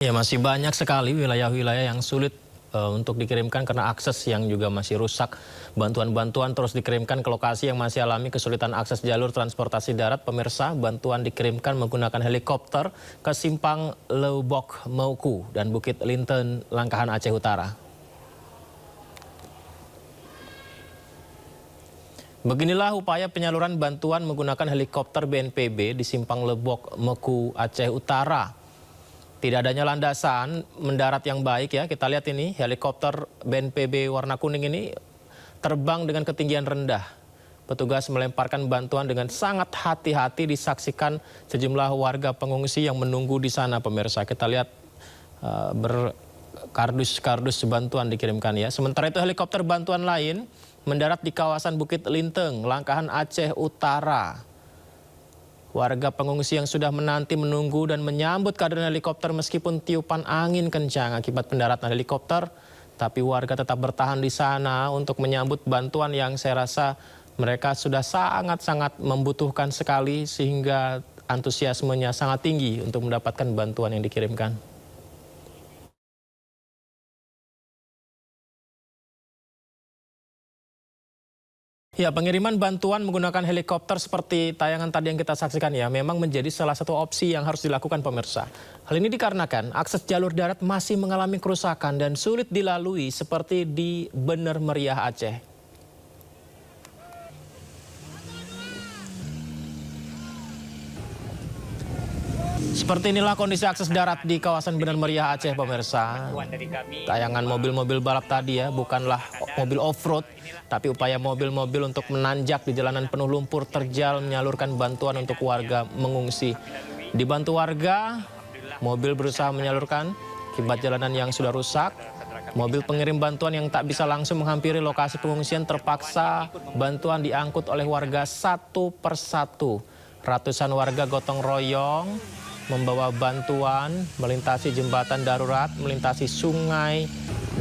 Ya, masih banyak sekali wilayah-wilayah yang sulit untuk dikirimkan karena akses yang juga masih rusak. Bantuan-bantuan terus dikirimkan ke lokasi yang masih alami kesulitan akses jalur transportasi darat. Pemirsa, bantuan dikirimkan menggunakan helikopter ke Simpang Leubok Mauku dan Bukit Linten, Langkahan, Aceh Utara. Beginilah upaya penyaluran bantuan menggunakan helikopter BNPB di Simpang Lebok Mauku, Aceh Utara. Tidak adanya landasan mendarat yang baik ya, kita lihat ini helikopter BNPB warna kuning ini terbang dengan ketinggian rendah. Petugas melemparkan bantuan dengan sangat hati-hati, disaksikan sejumlah warga pengungsi yang menunggu di sana, pemirsa. Kita lihat berkardus-kardus bantuan dikirimkan ya. Sementara itu helikopter bantuan lain mendarat di kawasan Bukit Linteng, Langkahan, Aceh Utara. Warga pengungsi yang sudah menunggu dan menyambut kehadiran helikopter meskipun tiupan angin kencang akibat pendaratan helikopter, tapi warga tetap bertahan di sana untuk menyambut bantuan yang saya rasa mereka sudah sangat-sangat membutuhkan sekali sehingga antusiasmenya sangat tinggi untuk mendapatkan bantuan yang dikirimkan. Ya, pengiriman bantuan menggunakan helikopter seperti tayangan tadi yang kita saksikan ya, memang menjadi salah satu opsi yang harus dilakukan pemirsa. Hal ini dikarenakan akses jalur darat masih mengalami kerusakan dan sulit dilalui seperti di Bener Meriah Aceh. Seperti inilah kondisi akses darat di kawasan Bener Meriah Aceh, pemirsa. Tayangan mobil-mobil balap tadi ya, bukanlah mobil off-road, tapi upaya mobil-mobil untuk menanjak di jalanan penuh lumpur terjal menyalurkan bantuan untuk warga mengungsi. Dibantu warga, mobil berusaha menyalurkan akibat jalanan yang sudah rusak. Mobil pengirim bantuan yang tak bisa langsung menghampiri lokasi pengungsian terpaksa bantuan diangkut oleh warga satu persatu. Ratusan warga gotong royong membawa bantuan, melintasi jembatan darurat, melintasi sungai,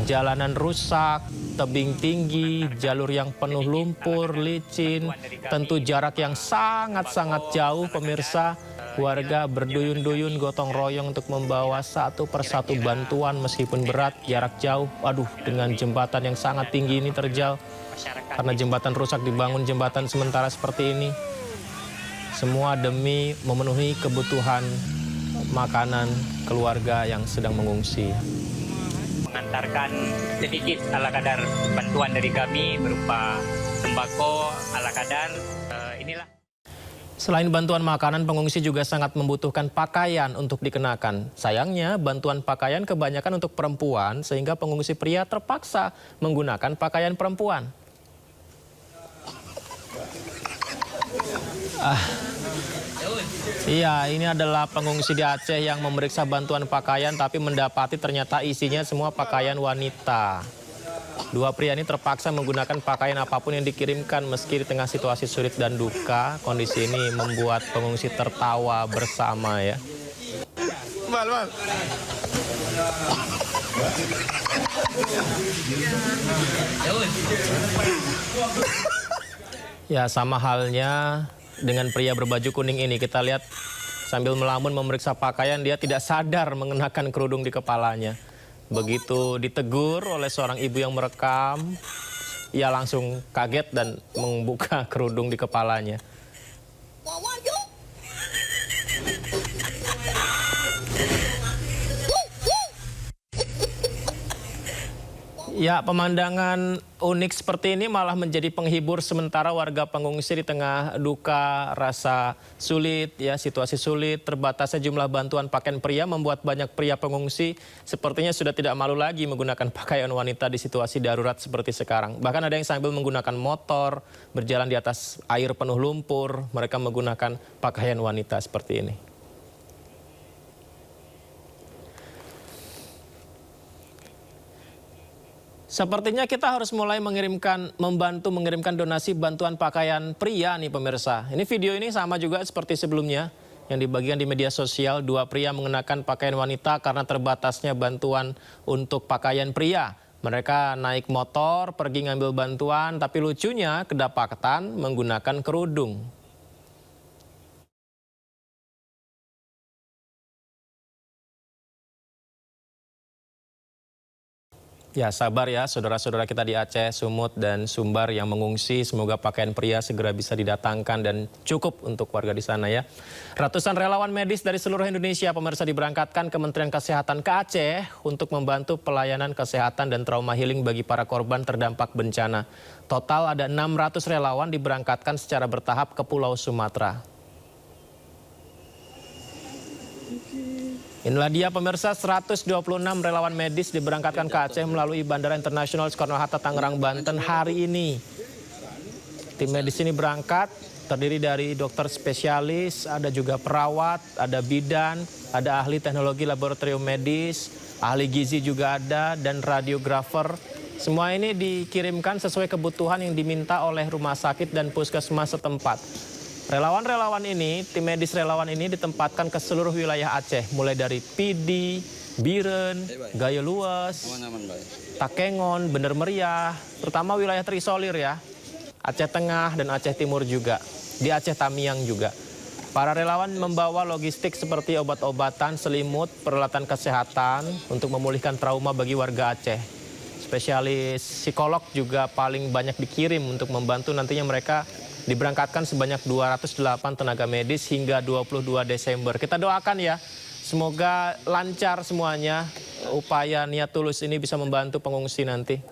jalanan rusak, tebing tinggi, jalur yang penuh lumpur, licin, tentu jarak yang sangat-sangat jauh, pemirsa. Warga berduyun-duyun gotong royong untuk membawa satu persatu bantuan meskipun berat, jarak jauh. Aduh, dengan jembatan yang sangat tinggi ini terjal. Karena jembatan rusak dibangun jembatan sementara seperti ini. Semua demi memenuhi kebutuhan makanan keluarga yang sedang mengungsi. Mengantarkan sedikit ala kadar bantuan dari kami berupa sembako ala kadar. Inilah. Selain bantuan makanan, pengungsi juga sangat membutuhkan pakaian untuk dikenakan. Sayangnya, bantuan pakaian kebanyakan untuk perempuan sehingga pengungsi pria terpaksa menggunakan pakaian perempuan. Iya, ini adalah pengungsi di Aceh yang memeriksa bantuan pakaian tapi mendapati ternyata isinya semua pakaian wanita. Dua pria ini terpaksa menggunakan pakaian apapun yang dikirimkan meski di tengah situasi sulit dan duka. Kondisi ini membuat pengungsi tertawa bersama ya. Ya, sama halnya dengan pria berbaju kuning ini, kita lihat sambil melamun memeriksa pakaian, dia tidak sadar mengenakan kerudung di kepalanya. Begitu ditegur oleh seorang ibu yang merekam, ia langsung kaget dan membuka kerudung di kepalanya. Ya, pemandangan unik seperti ini malah menjadi penghibur sementara warga pengungsi di tengah duka, rasa sulit, ya situasi sulit, terbatasnya jumlah bantuan pakaian pria membuat banyak pria pengungsi sepertinya sudah tidak malu lagi menggunakan pakaian wanita di situasi darurat seperti sekarang. Bahkan ada yang sambil menggunakan motor, berjalan di atas air penuh lumpur, mereka menggunakan pakaian wanita seperti ini. Sepertinya kita harus mulai membantu mengirimkan donasi bantuan pakaian pria nih pemirsa. Ini video ini sama juga seperti sebelumnya yang dibagikan di media sosial. Dua pria mengenakan pakaian wanita karena terbatasnya bantuan untuk pakaian pria. Mereka naik motor pergi ngambil bantuan tapi lucunya kedapatan menggunakan kerudung. Ya, sabar ya saudara-saudara kita di Aceh, Sumut, dan Sumbar yang mengungsi. Semoga pakaian pria segera bisa didatangkan dan cukup untuk warga di sana ya. Ratusan relawan medis dari seluruh Indonesia pemirsa diberangkatkan Kementerian Kesehatan ke Aceh untuk membantu pelayanan kesehatan dan trauma healing bagi para korban terdampak bencana. Total ada 600 relawan diberangkatkan secara bertahap ke Pulau Sumatera. Inilah dia pemirsa, 126 relawan medis diberangkatkan ke Aceh melalui Bandara Internasional Soekarno-Hatta, Tangerang, Banten hari ini. Tim medis ini berangkat, terdiri dari dokter spesialis, ada juga perawat, ada bidan, ada ahli teknologi laboratorium medis, ahli gizi juga ada, dan radiografer. Semua ini dikirimkan sesuai kebutuhan yang diminta oleh rumah sakit dan puskesmas setempat. Relawan-relawan ini, tim medis relawan ini ditempatkan ke seluruh wilayah Aceh, mulai dari Pidi, Biren, Gayo Lues, Takengon, Bener Meriah, terutama wilayah terisolir ya, Aceh Tengah dan Aceh Timur juga, di Aceh Tamiang juga. Para relawan membawa logistik seperti obat-obatan, selimut, peralatan kesehatan untuk memulihkan trauma bagi warga Aceh. Spesialis psikolog juga paling banyak dikirim untuk membantu nantinya mereka. Diberangkatkan sebanyak 208 tenaga medis hingga 22 Desember. Kita doakan ya, semoga lancar semuanya. Upaya niat tulus ini bisa membantu pengungsi nanti.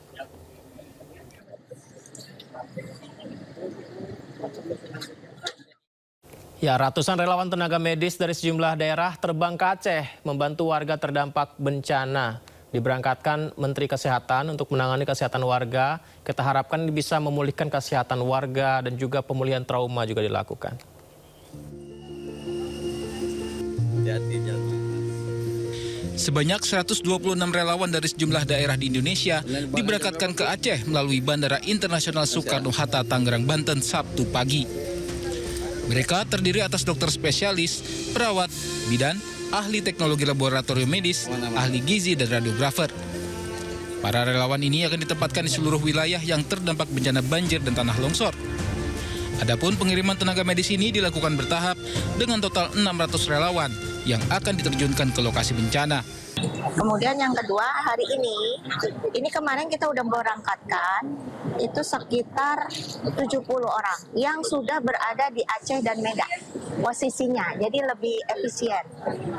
Ya, ratusan relawan tenaga medis dari sejumlah daerah terbang ke Aceh membantu warga terdampak bencana. Diberangkatkan Menteri Kesehatan untuk menangani kesehatan warga. Kita harapkan bisa memulihkan kesehatan warga dan juga pemulihan trauma juga dilakukan. Sebanyak 126 relawan dari sejumlah daerah di Indonesia diberangkatkan ke Aceh melalui Bandara Internasional Soekarno-Hatta, Tangerang, Banten, Sabtu pagi. Mereka terdiri atas dokter spesialis, perawat, bidan, ahli teknologi laboratorium medis, ahli gizi, dan radiografer. Para relawan ini akan ditempatkan di seluruh wilayah yang terdampak bencana banjir dan tanah longsor. Adapun pengiriman tenaga medis ini dilakukan bertahap dengan total 600 relawan yang akan diterjunkan ke lokasi bencana. Kemudian yang kedua, hari ini kemarin kita udah berangkatkan itu sekitar 70 orang yang sudah berada di Aceh dan Medan posisinya, jadi lebih efisien.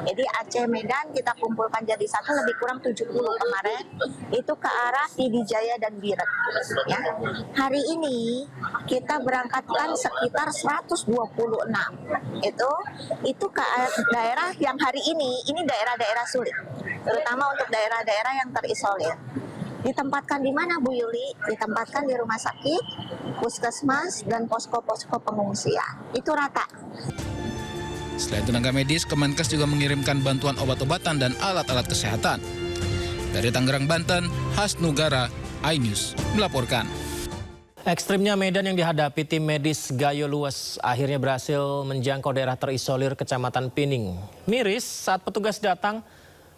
Jadi Aceh Medan kita kumpulkan jadi satu, lebih kurang 70 kemarin, itu ke arah Pidi Jaya dan Biren. Ya. Hari ini kita berangkatkan sekitar 126, itu ke daerah yang hari ini daerah-daerah sulit, terutama untuk daerah-daerah yang terisolir. Ditempatkan di mana Bu Yuli? Ditempatkan di rumah sakit, puskesmas, dan posko-posko pengungsian. Itu rata. Selain tenaga medis, Kemenkes juga mengirimkan bantuan obat-obatan dan alat-alat kesehatan. Dari Tangerang, Banten, Hasnugara, iNews melaporkan. Ekstrimnya medan yang dihadapi tim medis Gayo Lues akhirnya berhasil menjangkau daerah terisolir Kecamatan Pining. Miris saat petugas datang,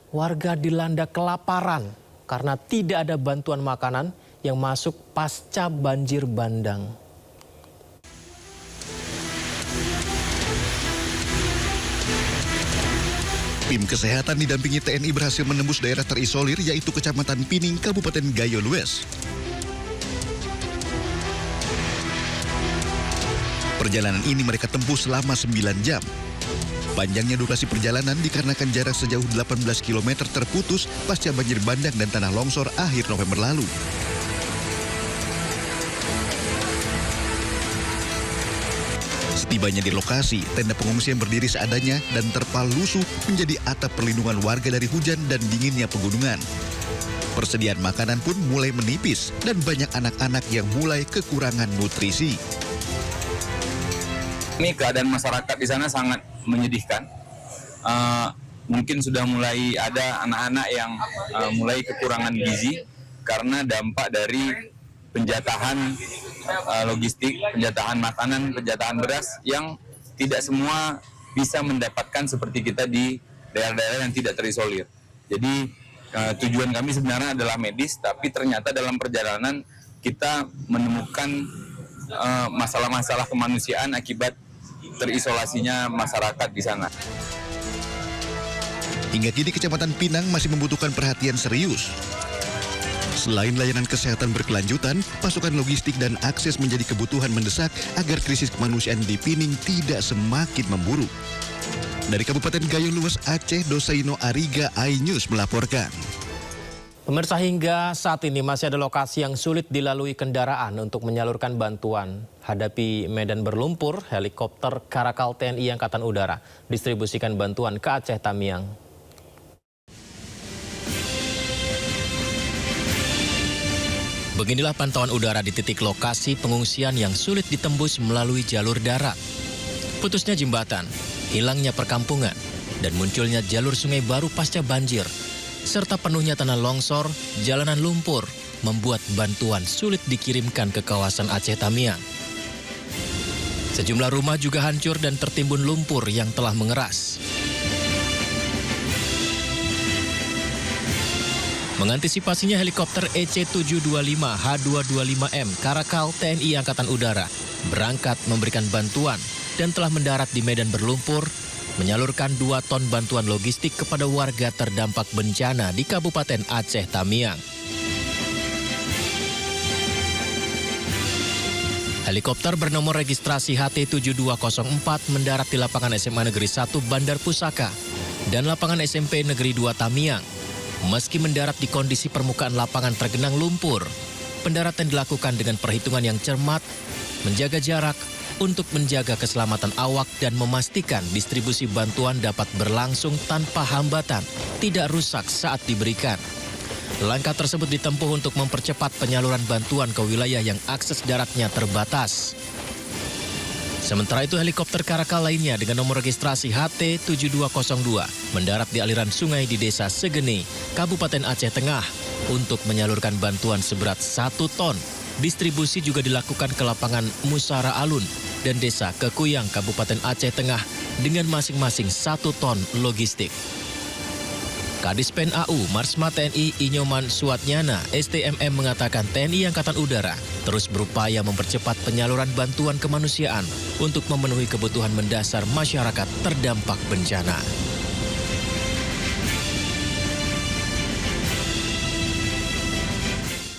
warga dilanda kelaparan karena tidak ada bantuan makanan yang masuk pasca banjir bandang. Tim kesehatan didampingi TNI berhasil menembus daerah terisolir yaitu Kecamatan Pining, Kabupaten Gayo Lues. Perjalanan ini mereka tempuh selama 9 jam. Panjangnya durasi perjalanan dikarenakan jarak sejauh 18 km terputus pasca banjir bandang dan tanah longsor akhir November lalu. Setibanya di lokasi, tenda pengungsian berdiri seadanya dan terpal lusuh menjadi atap perlindungan warga dari hujan dan dinginnya pegunungan. Persediaan makanan pun mulai menipis dan banyak anak-anak yang mulai kekurangan nutrisi. Ini keadaan masyarakat di sana sangat menyedihkan. Mungkin sudah mulai ada anak-anak yang mulai kekurangan gizi karena dampak dari penjatahan logistik, penjatahan makanan, penjatahan beras yang tidak semua bisa mendapatkan seperti kita di daerah-daerah yang tidak terisolir. Jadi tujuan kami sebenarnya adalah medis, tapi ternyata dalam perjalanan kita menemukan masalah-masalah kemanusiaan akibat terisolasinya masyarakat di sana. Hingga kini Kecamatan Pinang masih membutuhkan perhatian serius. Selain layanan kesehatan berkelanjutan, pasokan logistik dan akses menjadi kebutuhan mendesak agar krisis kemanusiaan di Pining tidak semakin memburuk. Dari Kabupaten Gayo Lues, Aceh, Dosaino Ariga, iNews melaporkan. Pemirsa, hingga saat ini masih ada lokasi yang sulit dilalui kendaraan untuk menyalurkan bantuan. Hadapi medan berlumpur, helikopter Karakal TNI Angkatan Udara distribusikan bantuan ke Aceh Tamiang. Beginilah pantauan udara di titik lokasi pengungsian yang sulit ditembus melalui jalur darat. Putusnya jembatan, hilangnya perkampungan, dan munculnya jalur sungai baru pasca banjir, serta penuhnya tanah longsor, jalanan lumpur, membuat bantuan sulit dikirimkan ke kawasan Aceh Tamiang. Sejumlah rumah juga hancur dan tertimbun lumpur yang telah mengeras. Mengantisipasinya, helikopter EC-725 H225M Karakal TNI Angkatan Udara berangkat memberikan bantuan dan telah mendarat di medan berlumpur, menyalurkan 2 ton bantuan logistik kepada warga terdampak bencana di Kabupaten Aceh Tamiang. Helikopter bernomor registrasi HT7204 mendarat di lapangan SMA Negeri 1 Bandar Pusaka dan lapangan SMP Negeri 2 Tamiang. Meski mendarat di kondisi permukaan lapangan tergenang lumpur, pendaratan dilakukan dengan perhitungan yang cermat, menjaga jarak untuk menjaga keselamatan awak dan memastikan distribusi bantuan dapat berlangsung tanpa hambatan, tidak rusak saat diberikan. Langkah tersebut ditempuh untuk mempercepat penyaluran bantuan ke wilayah yang akses daratnya terbatas. Sementara itu, helikopter Karakal lainnya dengan nomor registrasi HT7202 mendarat di aliran sungai di Desa Segeni, Kabupaten Aceh Tengah untuk menyalurkan bantuan seberat 1 ton. Distribusi juga dilakukan ke lapangan Musara Alun dan Desa Kekuyang, Kabupaten Aceh Tengah dengan masing-masing 1 ton logistik. Kadis Pen AU Marsma TNI Inyoman Suatnyana STMM mengatakan TNI Angkatan Udara terus berupaya mempercepat penyaluran bantuan kemanusiaan untuk memenuhi kebutuhan mendasar masyarakat terdampak bencana.